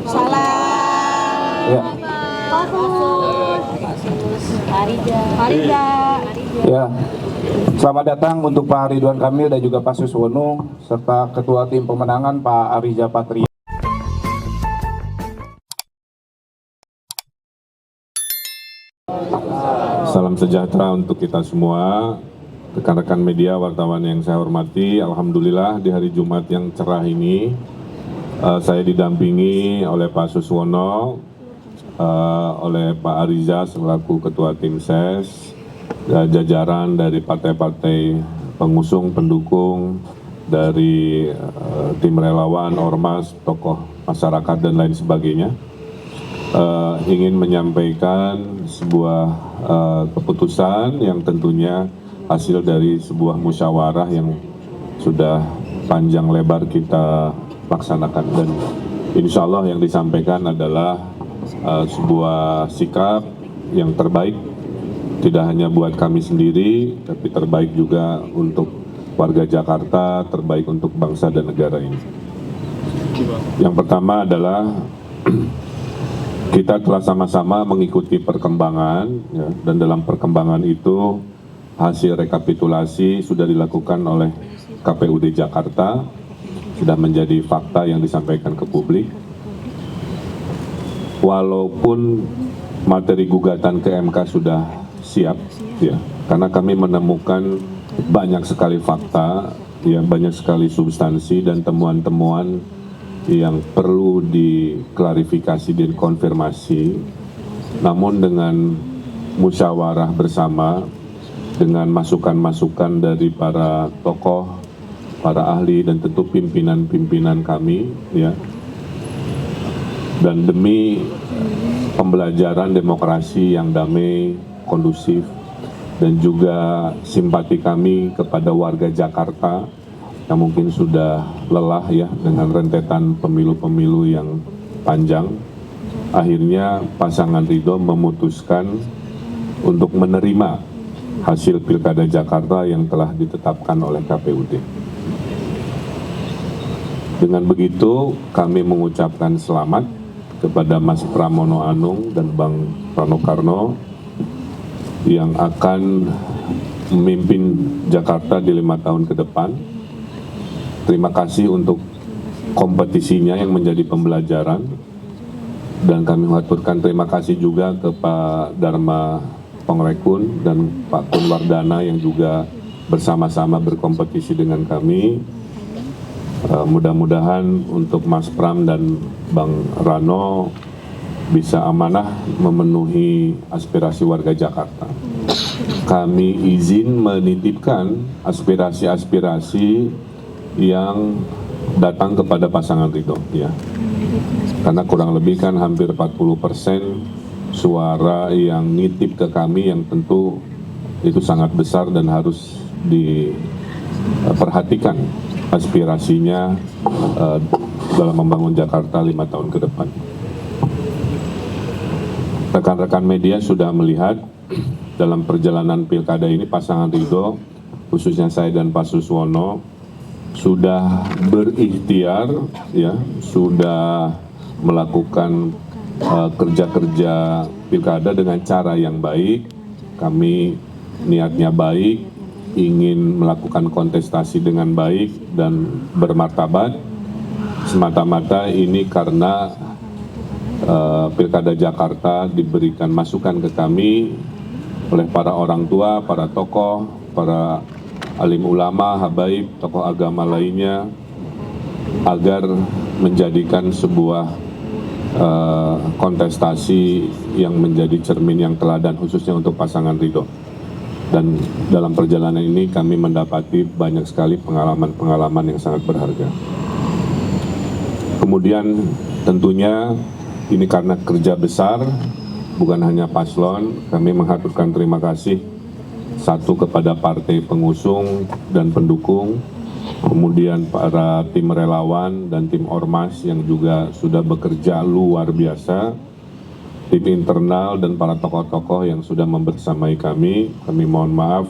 Salam. Ya. Arija. Ya. Selamat datang untuk Pak Ridwan Kamil dan juga Pak Suswono serta Ketua Tim Pemenangan Pak Arija Patria. Salam sejahtera untuk kita semua, rekan-rekan media, wartawan yang saya hormati. Alhamdulillah di hari Jumat yang cerah ini, saya didampingi oleh Pak Suswono, oleh Pak Arija selaku Ketua Tim Ses, jajaran dari partai-partai pengusung, pendukung, dari tim relawan, ormas, tokoh masyarakat, dan lain sebagainya. Ingin menyampaikan sebuah keputusan yang tentunya hasil dari sebuah musyawarah yang sudah panjang lebar kita laksanakan, dan insya Allah yang disampaikan adalah sebuah sikap yang terbaik, tidak hanya buat kami sendiri, tapi terbaik juga untuk warga Jakarta, terbaik untuk bangsa dan negara ini. Yang pertama adalah kita telah sama-sama mengikuti perkembangan, ya, dan dalam perkembangan itu hasil rekapitulasi sudah dilakukan oleh KPUD Jakarta, sudah menjadi fakta yang disampaikan ke publik. Walaupun materi gugatan ke MK sudah siap, ya, karena kami menemukan banyak sekali fakta, ya, banyak sekali substansi dan temuan-temuan yang perlu diklarifikasi dan konfirmasi. Namun dengan musyawarah bersama, dengan masukan-masukan dari para tokoh, para ahli, dan tentu pimpinan-pimpinan kami, ya, dan demi pembelajaran demokrasi yang damai, kondusif, dan juga simpati kami kepada warga Jakarta yang mungkin sudah lelah, ya, dengan rentetan pemilu-pemilu yang panjang. Akhirnya pasangan Ridho memutuskan untuk menerima hasil Pilkada Jakarta yang telah ditetapkan oleh KPUD. Dengan begitu kami mengucapkan selamat kepada Mas Pramono Anung dan Bang Rano Karno yang akan memimpin Jakarta di 5 tahun ke depan. Terima kasih untuk kompetisinya yang menjadi pembelajaran, dan kami mengaturkan terima kasih juga ke Pak Dharma Pongrekun dan Pak Kun Wardana yang juga bersama-sama berkompetisi dengan kami. Mudah-mudahan untuk Mas Pram dan Bang Rano bisa amanah memenuhi aspirasi warga Jakarta. Kami izin menitipkan aspirasi-aspirasi yang datang kepada pasangan Ridho, ya, karena kurang lebih kan hampir 40% suara yang nitip ke kami, yang tentu itu sangat besar dan harus diperhatikan aspirasinya dalam membangun Jakarta 5 tahun ke depan. Rekan-rekan media sudah melihat dalam perjalanan pilkada ini pasangan Ridho, khususnya saya dan Pak Suswono, sudah berikhtiar, ya, sudah melakukan kerja-kerja pilkada dengan cara yang baik. Kami niatnya baik, ingin melakukan kontestasi dengan baik dan bermartabat. Semata-mata ini karena Pilkada Jakarta diberikan masukan ke kami oleh para orang tua, para tokoh, para alim ulama, habaib, tokoh agama lainnya, agar menjadikan sebuah kontestasi yang menjadi cermin yang teladan khususnya untuk pasangan Ridho. Dan dalam perjalanan ini kami mendapati banyak sekali pengalaman-pengalaman yang sangat berharga. Kemudian tentunya ini karena kerja besar, bukan hanya paslon, kami mengaturkan terima kasih satu kepada partai pengusung dan pendukung, kemudian para tim relawan dan tim ormas yang juga sudah bekerja luar biasa, tim internal dan para tokoh-tokoh yang sudah membersamai kami. Kami mohon maaf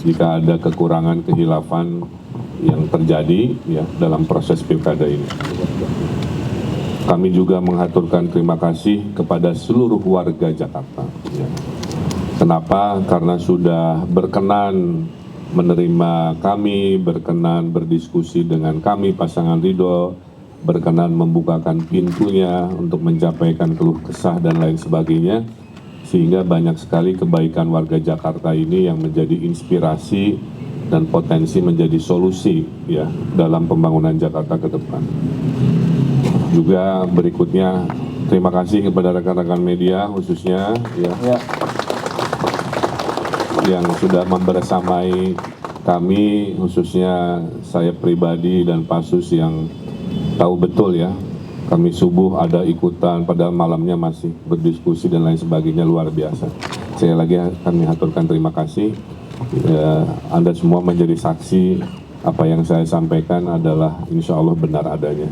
jika ada kekurangan, kehilafan yang terjadi, ya, dalam proses pilkada ini. kami juga mengaturkan terima kasih kepada seluruh warga Jakarta. Ya. Kenapa? Karena sudah berkenan menerima kami, berkenan berdiskusi dengan kami pasangan Ridho, berkenan membukakan pintunya untuk menyampaikan keluh kesah dan lain sebagainya, sehingga banyak sekali kebaikan warga Jakarta ini yang menjadi inspirasi dan potensi menjadi solusi ya dalam pembangunan Jakarta ke depan. Juga berikutnya terima kasih kepada rekan-rekan media khususnya ya. Yang sudah membersamai kami, khususnya saya pribadi dan Pasus yang tahu betul ya, kami subuh ada ikutan, padahal malamnya masih berdiskusi dan lain sebagainya, luar biasa. Saya lagi kami aturkan terima kasih. Ya, Anda semua menjadi saksi apa yang saya sampaikan adalah insya Allah benar adanya.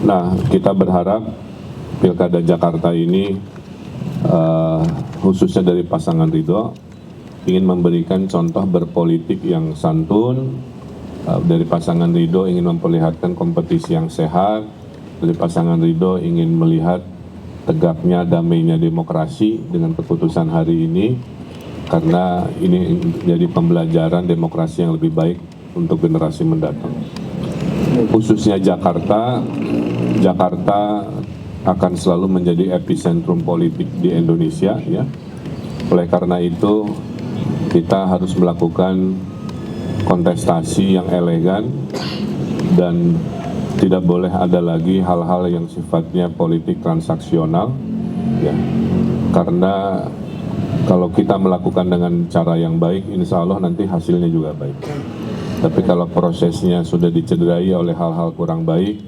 Nah, kita berharap Pilkada Jakarta ini khususnya dari pasangan Ridho ingin memberikan contoh berpolitik yang santun. Dari pasangan Ridho ingin memperlihatkan kompetisi yang sehat. Dari pasangan Ridho ingin melihat tegaknya damainya demokrasi dengan keputusan hari ini, karena ini menjadi pembelajaran demokrasi yang lebih baik untuk generasi mendatang. Khususnya Jakarta akan selalu menjadi epicentrum politik di Indonesia ya. Oleh karena itu kita harus melakukan kontestasi yang elegan dan tidak boleh ada lagi hal-hal yang sifatnya politik transaksional ya. Karena kalau kita melakukan dengan cara yang baik, insya Allah nanti hasilnya juga baik. Tapi kalau prosesnya sudah dicederai oleh hal-hal kurang baik,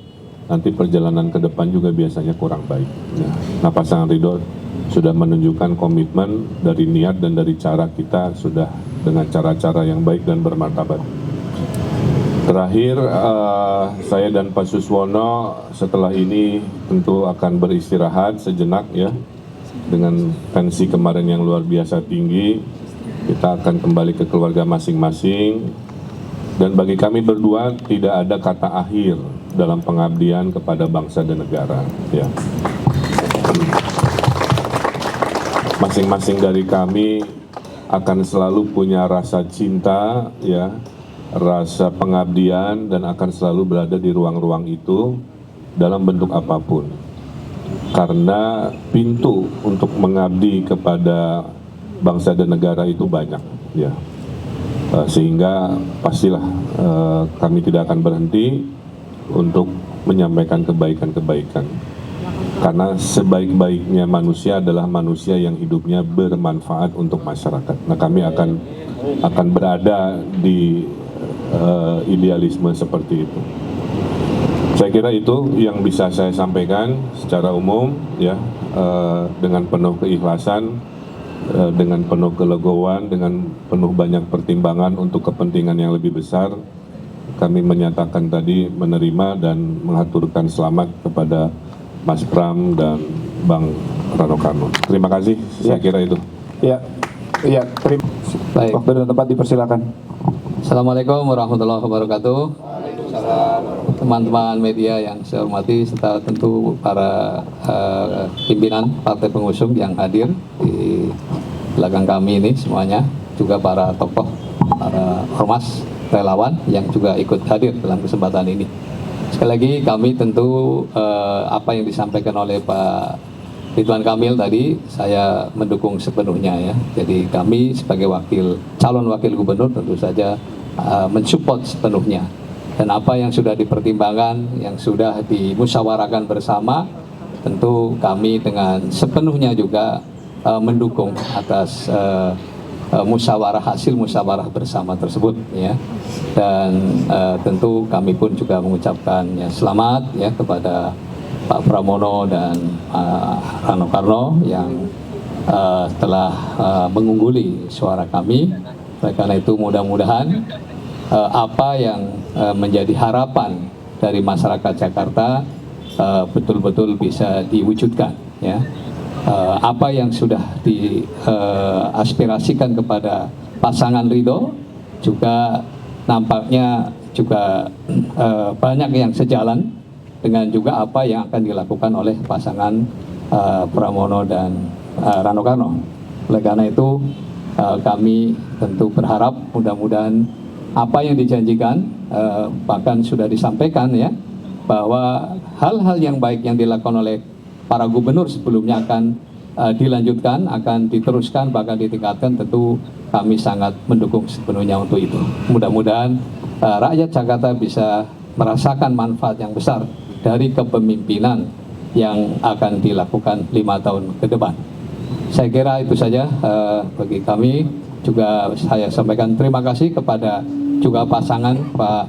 nanti perjalanan ke depan juga biasanya kurang baik. Nah, pasangan Ridho sudah menunjukkan komitmen dari niat dan dari cara kita sudah dengan cara-cara yang baik dan bermartabat. Terakhir, saya dan Pak Suswono setelah ini tentu akan beristirahat sejenak ya. Dengan tensi kemarin yang luar biasa tinggi, kita akan kembali ke keluarga masing-masing. Dan bagi kami berdua tidak ada kata akhir dalam pengabdian kepada bangsa dan negara. Ya. Masing-masing dari kami akan selalu punya rasa cinta, ya, rasa pengabdian, dan akan selalu berada di ruang-ruang itu dalam bentuk apapun. Karena pintu untuk mengabdi kepada bangsa dan negara itu banyak, ya. Sehingga pastilah kami tidak akan berhenti untuk menyampaikan kebaikan-kebaikan. Karena sebaik-baiknya manusia adalah manusia yang hidupnya bermanfaat untuk masyarakat. Nah, kami akan berada di idealisme seperti itu. Saya kira itu yang bisa saya sampaikan secara umum, ya, dengan penuh keikhlasan, dengan penuh kelegoan, dengan penuh banyak pertimbangan untuk kepentingan yang lebih besar. Kami menyatakan tadi menerima dan mengaturkan selamat kepada Mas Pram dan Bang Rano Karno. Terima kasih, saya kira itu. Ya, terima. Baik. Waktu dan tempat dipersilakan. Assalamualaikum warahmatullahi wabarakatuh. Teman-teman media yang saya hormati, serta tentu para pimpinan partai pengusung yang hadir di belakang kami ini semuanya, juga para tokoh, para ormas, relawan yang juga ikut hadir dalam kesempatan ini. Sekali lagi kami tentu apa yang disampaikan oleh Pak Ridwan Kamil tadi saya mendukung sepenuhnya, ya. Jadi kami sebagai calon wakil gubernur tentu saja mensupport sepenuhnya. Dan apa yang sudah dipertimbangkan, yang sudah dimusyawarakan bersama, tentu kami dengan sepenuhnya juga mendukung atas hasil musyawarah bersama tersebut, ya. Dan tentu kami pun juga mengucapkan ya, selamat ya kepada Pak Pramono dan Rano Karno yang telah mengungguli suara kami. Oleh karena itu mudah-mudahan apa yang menjadi harapan dari masyarakat Jakarta betul-betul bisa diwujudkan, ya. Apa yang sudah diaspirasikan kepada pasangan Ridho juga nampaknya juga banyak yang sejalan dengan juga apa yang akan dilakukan oleh pasangan Pramono dan Rano Karno. Oleh karena itu kami tentu berharap mudah-mudahan apa yang dijanjikan bahkan sudah disampaikan ya, bahwa hal-hal yang baik yang dilakukan oleh para gubernur sebelumnya akan dilanjutkan, akan diteruskan, bahkan ditingkatkan. Tentu kami sangat mendukung sepenuhnya untuk itu. Mudah-mudahan rakyat Jakarta bisa merasakan manfaat yang besar dari kepemimpinan yang akan dilakukan 5 tahun ke depan. Saya kira itu saja bagi kami. Juga saya sampaikan terima kasih kepada juga pasangan Pak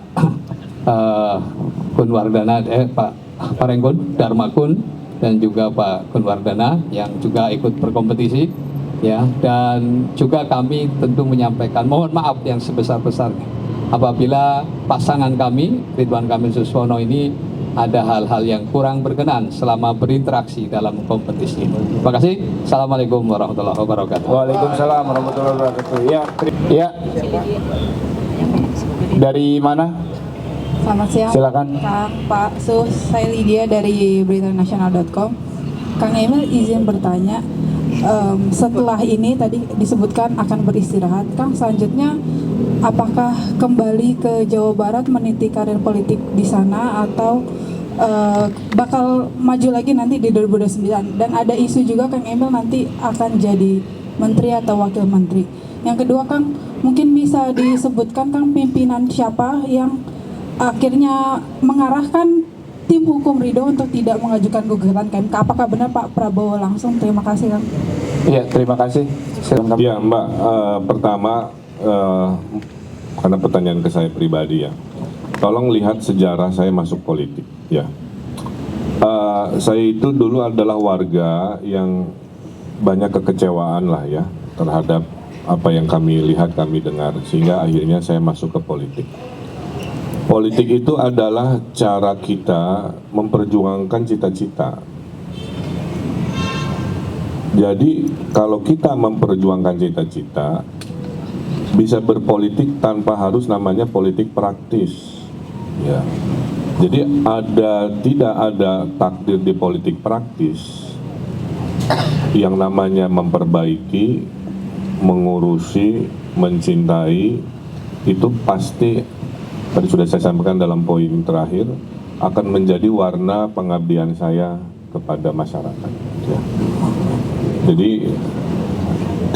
Kunwardana, Pak Parengkun, Darmakun, dan juga Pak Kunwardana yang juga ikut berkompetisi, ya. Dan juga kami tentu menyampaikan mohon maaf yang sebesar-besarnya apabila pasangan kami Ridwan Kamil Suswono ini ada hal-hal yang kurang berkenan selama berinteraksi dalam kompetisi ini. Terima kasih. Assalamualaikum warahmatullahi wabarakatuh. Waalaikumsalam warahmatullahi wabarakatuh. Ya. Dari mana? Selamat siang. Silakan. Kang, Pak Sus, saya Lydia dari beritanasional.com. Kang Emil izin bertanya, setelah ini tadi disebutkan akan beristirahat, Kang, selanjutnya apakah kembali ke Jawa Barat meniti karir politik di sana atau bakal maju lagi nanti di 2029? Dan ada isu juga Kang Emil nanti akan jadi menteri atau wakil menteri. Yang kedua, Kang, mungkin bisa disebutkan Kang pimpinan siapa yang akhirnya mengarahkan tim hukum Ridho untuk tidak mengajukan gugatan ke MK? Apakah benar Pak Prabowo langsung? Terima kasih, Kang. Iya, terima kasih. Silakan. Ya Mbak, pertama karena pertanyaan ke saya pribadi ya, tolong lihat sejarah saya masuk politik ya. Saya itu dulu adalah warga yang banyak kekecewaan lah ya terhadap apa yang kami lihat, kami dengar, sehingga akhirnya saya masuk ke politik. Politik itu adalah cara kita memperjuangkan cita-cita. Jadi kalau kita memperjuangkan cita-cita, bisa berpolitik tanpa harus namanya politik praktis. Ya. Jadi tidak ada takdir di politik praktis yang namanya memperbaiki, mengurusi, mencintai, itu pasti tadi sudah saya sampaikan dalam poin terakhir akan menjadi warna pengabdian saya kepada masyarakat. Ya. Jadi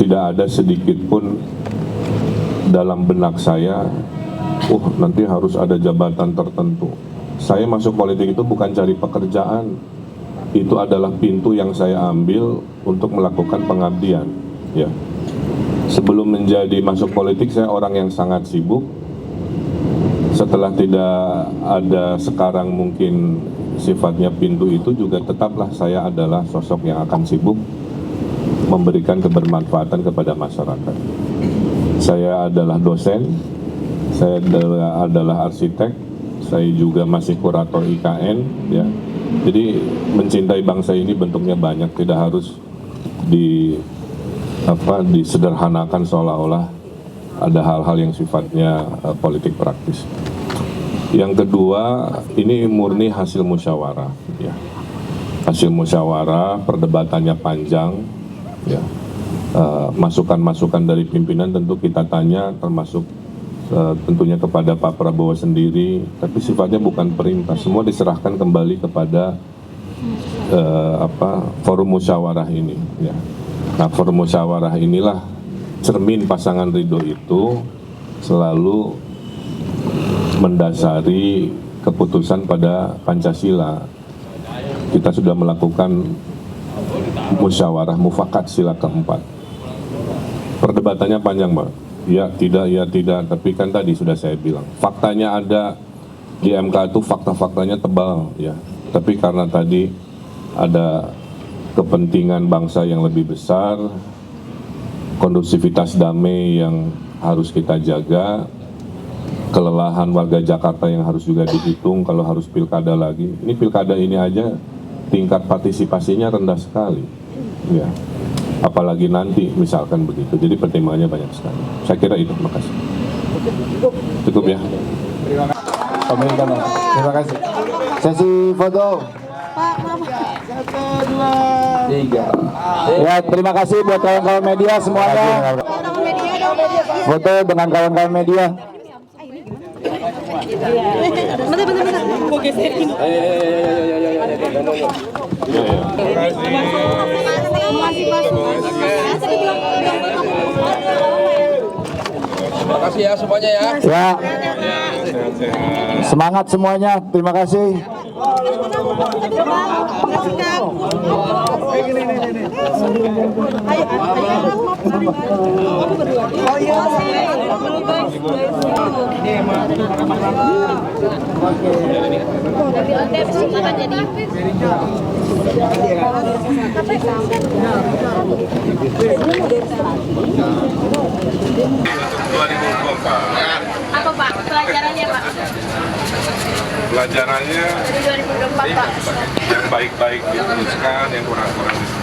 tidak ada sedikit pun dalam benak saya, nanti harus ada jabatan tertentu. Saya masuk politik itu bukan cari pekerjaan, itu adalah pintu yang saya ambil untuk melakukan pengabdian. Ya. Sebelum menjadi masuk politik, saya orang yang sangat sibuk. Setelah tidak ada sekarang mungkin sifatnya pintu itu, juga tetaplah saya adalah sosok yang akan sibuk memberikan kebermanfaatan kepada masyarakat. Saya adalah dosen, saya adalah arsitek, saya juga masih kurator IKN, ya. Jadi mencintai bangsa ini bentuknya banyak, tidak harus disederhanakan seolah-olah ada hal-hal yang sifatnya politik praktis. Yang kedua, ini murni hasil musyawarah, ya. Hasil musyawarah, perdebatannya panjang, ya. Masukan-masukan dari pimpinan tentu kita tanya, termasuk tentunya kepada Pak Prabowo sendiri, tapi sifatnya bukan perintah, semua diserahkan kembali kepada forum musyawarah ini, ya. Nah, forum musyawarah inilah cermin pasangan Ridho itu selalu mendasari keputusan pada Pancasila. Kita sudah melakukan musyawarah mufakat sila keempat. Perdebatannya panjang, Mbak. Ya tidak, tapi kan tadi sudah saya bilang, faktanya ada di MK itu, fakta-faktanya tebal, ya. Tapi karena tadi ada kepentingan bangsa yang lebih besar, kondusivitas damai yang harus kita jaga, kelelahan warga Jakarta yang harus juga dihitung kalau harus pilkada lagi. Ini pilkada ini aja tingkat partisipasinya rendah sekali, ya. Apalagi nanti misalkan begitu. Jadi pertimbangannya banyak sekali. Saya kira itu. Terima kasih. Cukup ya. Terima kasih. Sesi foto. Pak, maaf. Ya, terima kasih buat kawan-kawan media semuanya. Foto dengan kawan-kawan media. Terima kasih ya semuanya ya. Ya. Semangat semuanya. Terima kasih. Apa Pak? Pelajarannya Pak? Pelajarannya Dari 2024 Pak. yang baik-baik diteruskan, yang kurang-kurang